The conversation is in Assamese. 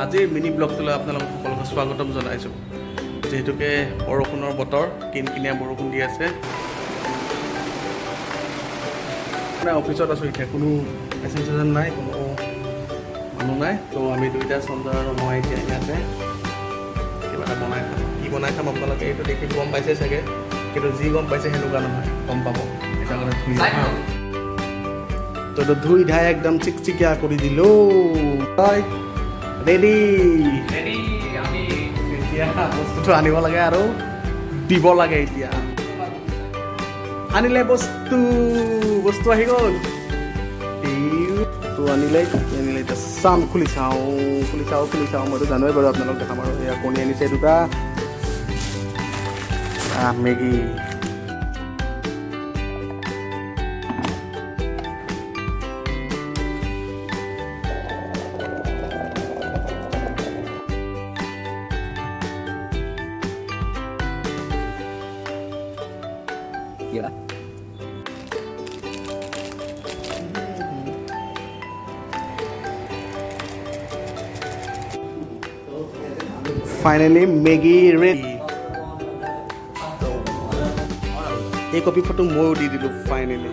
আজিৰ মিনি ব্লগটোলৈ আপোনালোকক সকলোকে স্বাগতম জনাইছোঁ। যিহেতুকে বৰষুণৰ বতৰ, কিনকিনীয়া বৰষুণ দি আছে। মানে অফিচত আছোঁ এতিয়া, কোনো পেচেঞ্জাৰ নাই, কোনো মানুহ নাই। তো আমি দুইটা সঞ্জয় আৰু মই এতিয়া ইয়াতে কিবা এটা বনাই খাম। কি বনাই খাম আপোনালোকে এইটো দেখি গম পাইছে চাগে, কিন্তু যি গম পাইছে সেনেকুৱা নহয়, গম পাব। এটা কথা ধুই তো এইটো ধুই ধাই একদম চিকচিকিয়া কৰি দিলোঁ। ৰেডি এতিয়া বস্তুটো আনিব লাগে আৰু দিব লাগে। এতিয়া আনিলে বস্তু আহি গ'ল। আনিলে এতিয়া চাম, খুলি চাওঁ মইতো জানোৱেই বাৰু, আপোনালোক দেখাম আৰু এয়া কণী আনিছে দুটা। Maggi finally Maggi ready. এই কপি ফটো ময়ো দি দিলোঁ ফাইনেলি।